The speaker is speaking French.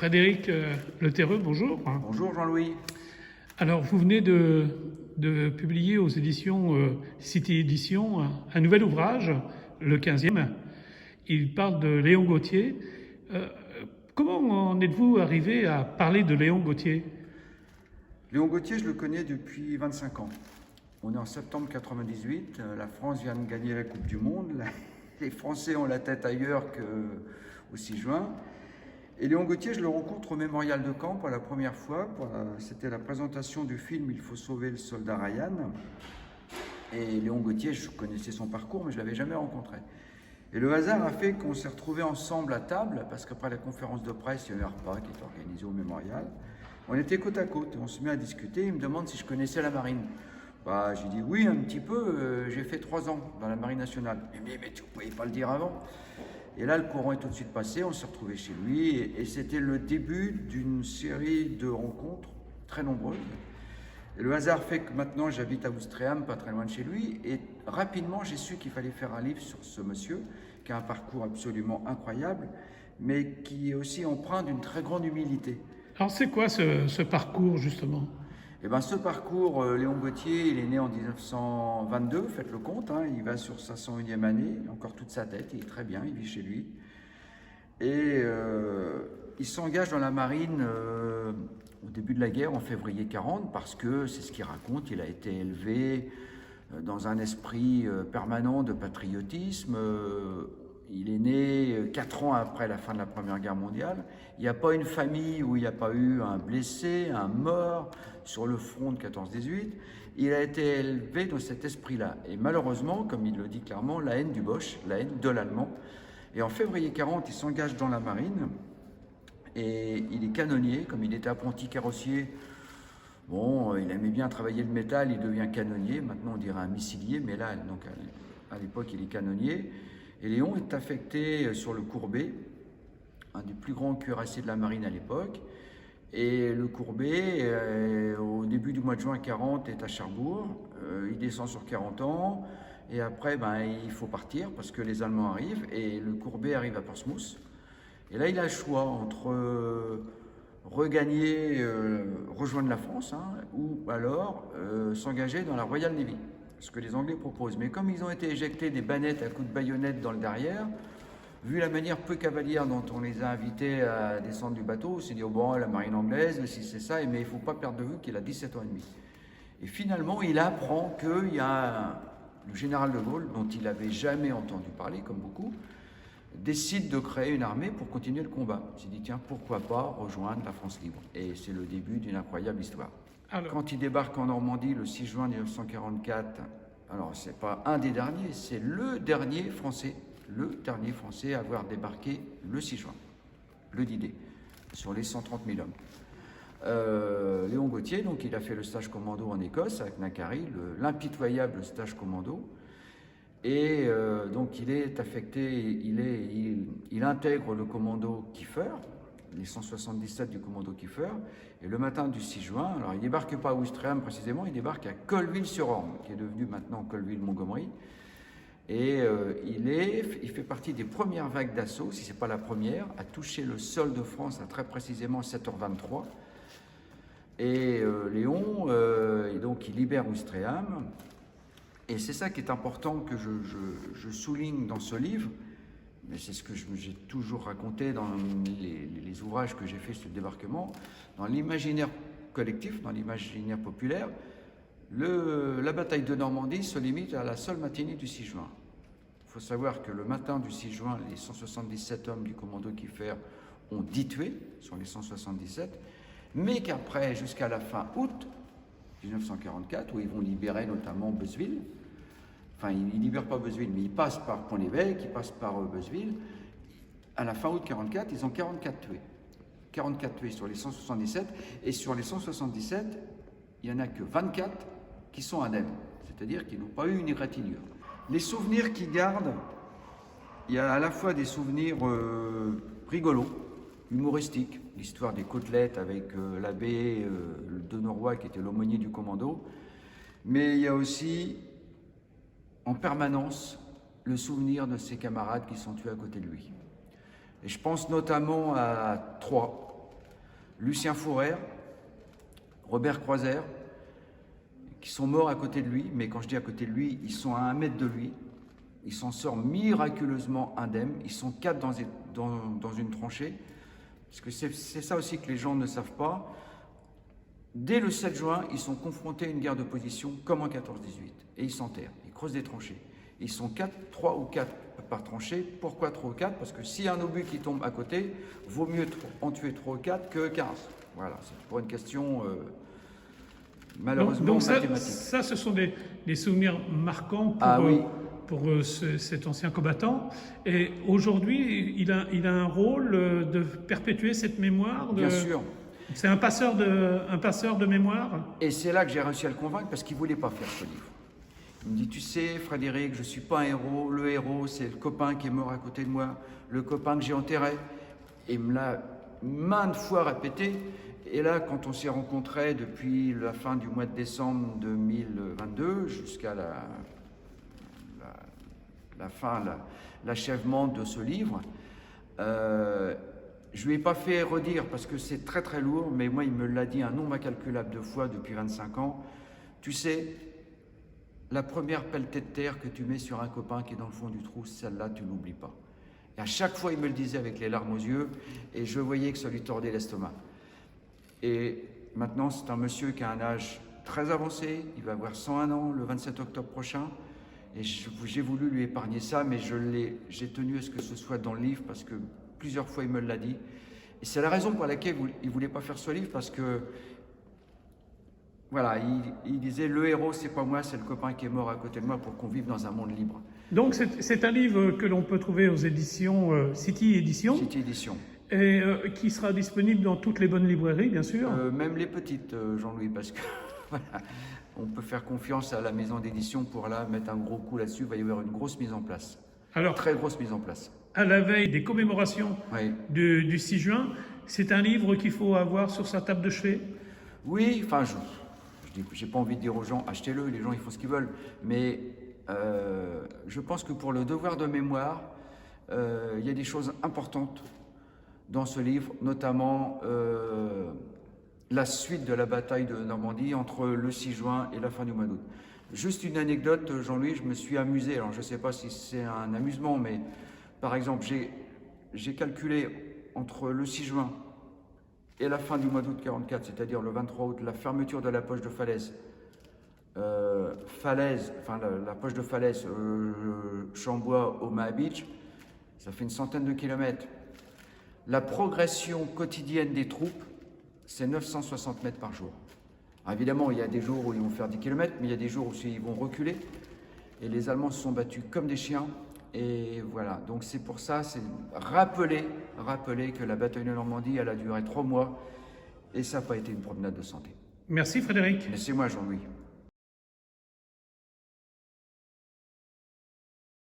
Frédéric Le Terreux, bonjour. Bonjour Jean-Louis. Alors, vous venez de publier aux éditions Cité Éditions un nouvel ouvrage, le 15e. Il parle de Léon Gauthier. Euh, Comment en êtes-vous arrivé à parler de Léon Gauthier? Léon Gauthier, je le connais depuis 25 ans. On est en septembre 98, la France vient de gagner la Coupe du Monde, les Français ont la tête ailleurs qu'au 6 juin. Et Léon Gauthier, je le rencontre au Mémorial de Caen pour la première fois. C'était la présentation du film « Il faut sauver le soldat Ryan ». Et Léon Gauthier, je connaissais son parcours, mais je ne l'avais jamais rencontré. Et le hasard a fait qu'on s'est retrouvés ensemble à table, parce qu'après la conférence de presse, il y avait un repas qui était organisé au Mémorial. On était côte à côte, et on se met à discuter. Il me demande si je connaissais la marine. J'ai dit oui, un petit peu. J'ai fait 3 ans dans la marine nationale. Il me dit, mais tu ne pouvais pas le dire avant. Et là, le courant est tout de suite passé. On s'est retrouvés chez lui. Et c'était le début d'une série de rencontres très nombreuses. Et le hasard fait que maintenant, j'habite à Ouistreham, pas très loin de chez lui. Et rapidement, j'ai su qu'il fallait faire un livre sur ce monsieur, qui a un parcours absolument incroyable, mais qui est aussi empreint d'une très grande humilité. Alors, c'est quoi ce parcours, justement? Eh bien, ce parcours, Léon Gauthier, il est né en 1922, faites le compte, hein, il va sur sa 101e année, il a encore toute sa tête, il est très bien, il vit chez lui. Et il s'engage dans la marine au début de la guerre, en février 40, parce que, c'est ce qu'il raconte, il a été élevé dans un esprit permanent de patriotisme. Il est né 4 ans après la fin de la Première Guerre mondiale. Il n'y a pas une famille où il n'y a pas eu un blessé, un mort sur le front de 14-18. Il a été élevé dans cet esprit-là. Et malheureusement, comme il le dit clairement, la haine du Boche, la haine de l'Allemand. Et en février 40, il s'engage dans la marine et il est canonnier. Comme il était apprenti carrossier, bon, il aimait bien travailler le métal, il devient canonnier. Maintenant, on dirait un missilier, mais là, donc à l'époque, il est canonnier. Et Léon est affecté sur le Courbet, un des plus grands cuirassiers de la marine à l'époque. Et le Courbet, au début du mois de juin 40, est à Cherbourg. Il descend sur 40 ans. Et après, il faut partir parce que les Allemands arrivent. Et le Courbet arrive à Portsmouth. Et là, il a le choix entre regagner, rejoindre la France, hein, ou alors s'engager dans la Royal Navy, ce que les Anglais proposent. Mais comme ils ont été éjectés des bannettes à coups de baïonnette dans le derrière, vu la manière peu cavalière dont on les a invités à descendre du bateau, on s'est dit, oh bon, la marine anglaise, si c'est ça, mais il ne faut pas perdre de vue qu'il a 17 ans et demi. Et finalement, il apprend qu'il y a le général de Gaulle, dont il n'avait jamais entendu parler, comme beaucoup, décide de créer une armée pour continuer le combat. Il s'est dit, tiens, pourquoi pas rejoindre la France libre? Et c'est le début d'une incroyable histoire. Alors, quand il débarque en Normandie le 6 juin 1944, alors c'est pas un des derniers, c'est le dernier Français à avoir débarqué le 6 juin, le D-Day, sur les 130 000 hommes. Léon Gauthier, donc il a fait le stage commando en Écosse avec Macquarie, l'impitoyable stage commando. Et donc il est affecté, il intègre le commando Kiefer, les 177 du commando Kiefer, et le matin du 6 juin, alors il ne débarque pas à Ouistreham précisément, il débarque à Colville-sur-Orme, qui est devenu maintenant Colville-Montgomery, et il fait partie des premières vagues d'assaut, si ce n'est pas la première, à toucher le sol de France à très précisément 7h23, et Léon, et donc il libère Ouistreham. Et c'est ça qui est important que je souligne dans ce livre, mais c'est ce que j'ai toujours raconté dans les ouvrages que j'ai faits sur le débarquement. Dans l'imaginaire collectif, dans l'imaginaire populaire, la bataille de Normandie se limite à la seule matinée du 6 juin. Il faut savoir que le matin du 6 juin, les 177 hommes du commando Kiefer ont 10 tués sur les 177, mais qu'après, jusqu'à la fin août 1944, où ils vont libérer notamment Beuzeville. Enfin, ils ne libèrent pas Beuzeville, mais ils passent par Pont-l'Évêque, ils passent par Beuzeville. À la fin août 1944, ils ont 44 tués. 44 tués sur les 177, et sur les 177, il n'y en a que 24 qui sont indemnes, c'est-à-dire qu'ils n'ont pas eu une égratignure. Les souvenirs qu'ils gardent, il y a à la fois des souvenirs rigolos, humoristiques, l'histoire des côtelettes avec l'abbé de Noroy qui était l'aumônier du commando, mais il y a aussi en permanence le souvenir de ses camarades qui sont tués à côté de lui. Et je pense notamment à 3 Lucien Fourère, Robert Croiser, qui sont morts à côté de lui, mais quand je dis à côté de lui, ils sont à 1 mètre de lui. Il s'en sort miraculeusement indemne. Ils sont 4 dans une tranchée. Parce que c'est ça aussi que les gens ne savent pas. Dès le 7 juin, ils sont confrontés à une guerre de position comme en 14-18. Et ils s'enterrent, ils creusent des tranchées. Ils sont 3 ou 4 par tranchée. Pourquoi 3 ou 4? Parce que s'il y a un obus qui tombe à côté, vaut mieux en tuer 3 ou 4 que 15. Voilà, c'est pour une question malheureusement donc mathématique. Ça, ce sont des souvenirs marquants pour cet ancien combattant. Et aujourd'hui, il a un rôle de perpétuer cette mémoire. Bien sûr. C'est un passeur de mémoire. Et c'est là que j'ai réussi à le convaincre parce qu'il ne voulait pas faire ce livre. Il me dit, tu sais, Frédéric, je ne suis pas un héros. Le héros, c'est le copain qui est mort à côté de moi, le copain que j'ai enterré. Et il me l'a maintes fois répété. Et là, quand on s'est rencontrés depuis la fin du mois de décembre 2022 jusqu'à l'achèvement de ce livre, je ne lui ai pas fait redire parce que c'est très très lourd, mais moi il me l'a dit un nombre incalculable de fois depuis 25 ans. Tu sais, la première pelletée de terre que tu mets sur un copain qui est dans le fond du trou, celle-là tu l'oublies pas. Et à chaque fois il me le disait avec les larmes aux yeux et je voyais que ça lui tordait l'estomac. Et maintenant c'est un monsieur qui a un âge très avancé, il va avoir 101 ans le 27 octobre prochain. Et j'ai voulu lui épargner ça, mais j'ai tenu à ce que ce soit dans le livre parce que plusieurs fois il me l'a dit. Et c'est la raison pour laquelle il ne voulait pas faire ce livre parce que, voilà, il disait le héros c'est pas moi, c'est le copain qui est mort à côté de moi pour qu'on vive dans un monde libre. Donc c'est un livre que l'on peut trouver aux éditions City Éditions. City Éditions. Et qui sera disponible dans toutes les bonnes librairies, bien sûr. Même les petites, Jean-Louis, parce que voilà, on peut faire confiance à la maison d'édition pour là mettre un gros coup là-dessus. Il va y avoir une grosse mise en place. Alors, très grosse mise en place. À la veille des commémorations du 6 juin, c'est un livre qu'il faut avoir sur sa table de chevet? Oui, enfin, j'ai pas envie de dire aux gens, achetez-le, les gens ils font ce qu'ils veulent. Mais je pense que pour le devoir de mémoire, il y a des choses importantes dans ce livre, notamment la suite de la bataille de Normandie entre le 6 juin et la fin du mois d'août. Juste une anecdote, Jean-Louis, je me suis amusé, alors je ne sais pas si c'est un amusement, mais par exemple, j'ai calculé entre le 6 juin et la fin du mois d'août 44, c'est-à-dire le 23 août, la fermeture de la poche de Falaise, la poche de Falaise, Chambois, Omaha Beach, ça fait une centaine de kilomètres. La progression quotidienne des troupes, c'est 960 mètres par jour. Alors évidemment, il y a des jours où ils vont faire 10 km, mais il y a des jours où ils vont reculer. Et les Allemands se sont battus comme des chiens. Et voilà, donc c'est pour ça, c'est rappeler que la bataille de Normandie, elle a duré 3 mois. Et ça n'a pas été une promenade de santé. Merci Frédéric. Mais c'est moi, Jean-Louis.